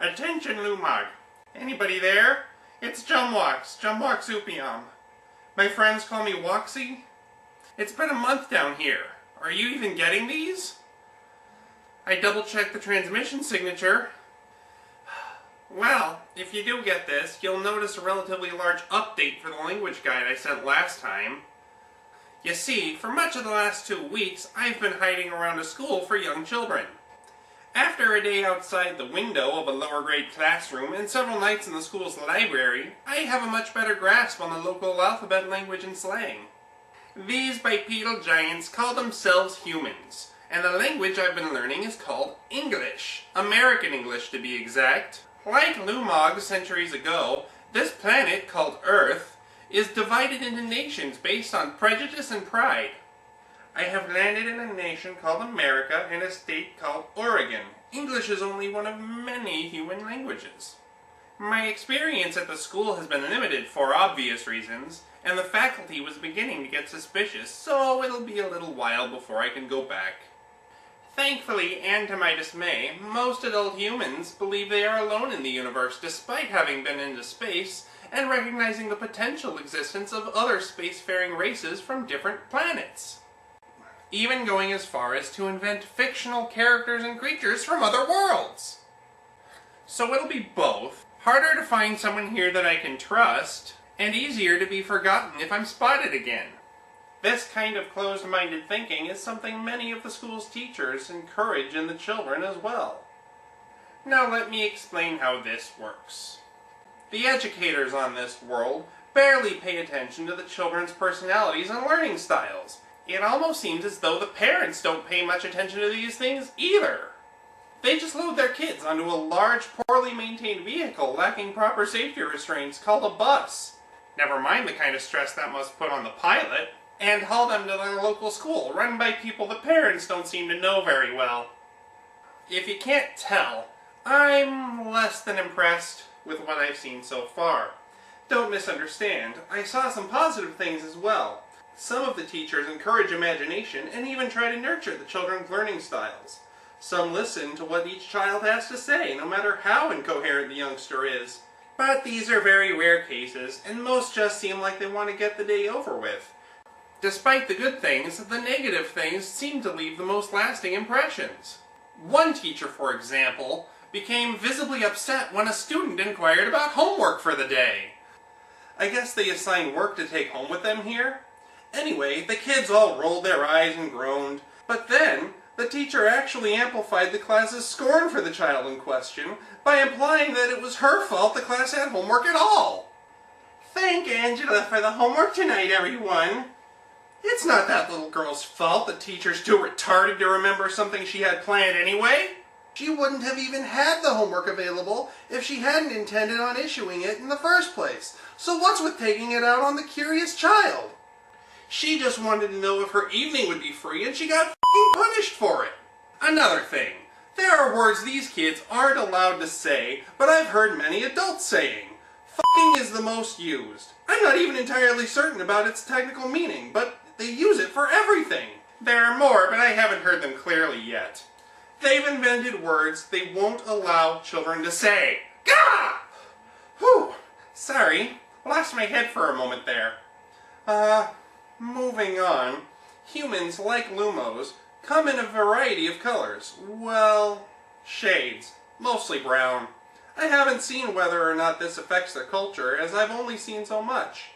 Attention, Lumog. Anybody there? It's Jhumwox, Jhumwox Upium. My friends call me Woxy. It's been a month down here. Are you even getting these? I double-checked the transmission signature. Well, if you do get this, you'll notice a relatively large update for the language guide I sent last time. You see, for much of the last 2 weeks, I've been hiding around a school for young children. After a day outside the window of a lower grade classroom and several nights in the school's library, I have a much better grasp on the local alphabet, language, and slang. These bipedal giants call themselves humans, and the language I've been learning is called English. American English, to be exact. Like Lumog centuries ago, this planet, called Earth, is divided into nations based on prejudice and pride. I have landed in a nation called America and a state called Oregon. English is only one of many human languages. My experience at the school has been limited for obvious reasons, and the faculty was beginning to get suspicious, so it'll be a little while before I can go back. Thankfully, and to my dismay, most adult humans believe they are alone in the universe despite having been into space and recognizing the potential existence of other spacefaring races from different planets. Even going as far as to invent fictional characters and creatures from other worlds. So it'll be both harder to find someone here that I can trust, and easier to be forgotten if I'm spotted again. This kind of closed-minded thinking is something many of the school's teachers encourage in the children as well. Now let me explain how this works. The educators on this world barely pay attention to the children's personalities and learning styles. It almost seems as though the parents don't pay much attention to these things either. They just load their kids onto a large, poorly maintained vehicle lacking proper safety restraints called a bus. Never mind the kind of stress that must put on the pilot, and haul them to their local school, run by people the parents don't seem to know very well. If you can't tell, I'm less than impressed with what I've seen so far. Don't misunderstand, I saw some positive things as well. Some of the teachers encourage imagination and even try to nurture the children's learning styles. Some listen to what each child has to say, no matter how incoherent the youngster is. But these are very rare cases, and most just seem like they want to get the day over with. Despite the good things, the negative things seem to leave the most lasting impressions. One teacher, for example, became visibly upset when a student inquired about homework for the day. I guess they assign work to take home with them here? Anyway, the kids all rolled their eyes and groaned, but then the teacher actually amplified the class's scorn for the child in question by implying that it was her fault the class had homework at all. Thank Angela for the homework tonight, everyone. It's not that little girl's fault the teacher's too retarded to remember something she had planned anyway. She wouldn't have even had the homework available if she hadn't intended on issuing it in the first place. So what's with taking it out on the curious child? She just wanted to know if her evening would be free, and she got f***ing punished for it. Another thing, there are words these kids aren't allowed to say, but I've heard many adults saying. F***ing is the most used. I'm not even entirely certain about its technical meaning, but they use it for everything. There are more, but I haven't heard them clearly yet. They've invented words they won't allow children to say. Gah! Whew, sorry, lost my head for a moment there. Moving on, humans, like Lumos, come in a variety of colors. Well, shades. Mostly brown. I haven't seen whether or not this affects their culture, as I've only seen so much.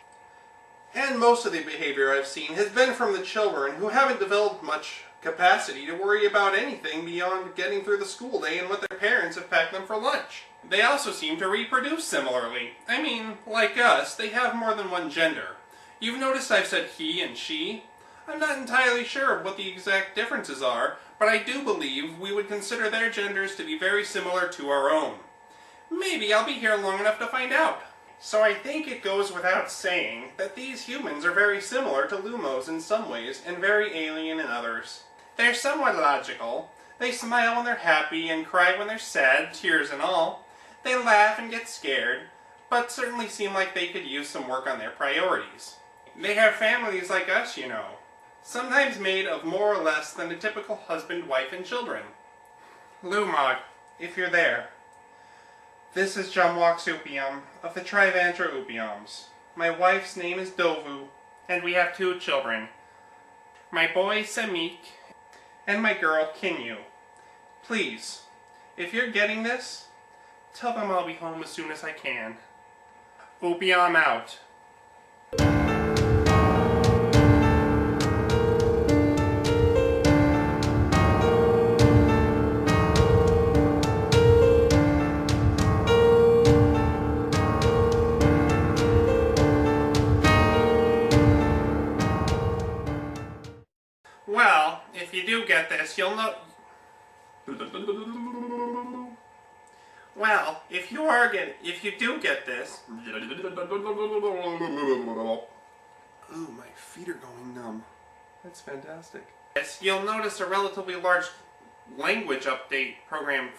And most of the behavior I've seen has been from the children who haven't developed much capacity to worry about anything beyond getting through the school day and what their parents have packed them for lunch. They also seem to reproduce similarly. I mean, like us, they have more than one gender. You've noticed I've said he and she. I'm not entirely sure of what the exact differences are, but I do believe we would consider their genders to be very similar to our own. Maybe I'll be here long enough to find out. So I think it goes without saying that these humans are very similar to Lumos in some ways and very alien in others. They're somewhat logical. They smile when they're happy and cry when they're sad, tears and all. They laugh and get scared, but certainly seem like they could use some work on their priorities. They have families like us, you know, sometimes made of more or less than a typical husband, wife, and children. Lumog, if you're there, This is Jhumwox of the Trivandra. My wife's name is Dovu, and we have 2 children. My boy Samik, and my girl Kinyu. Please, if you're getting this, tell them I'll be home as soon as I can. Upiam out. Well, if you do get this, you'll know... Well, if you do get this... Ooh, my feet are going numb. That's fantastic. Yes, you'll notice a relatively large language update program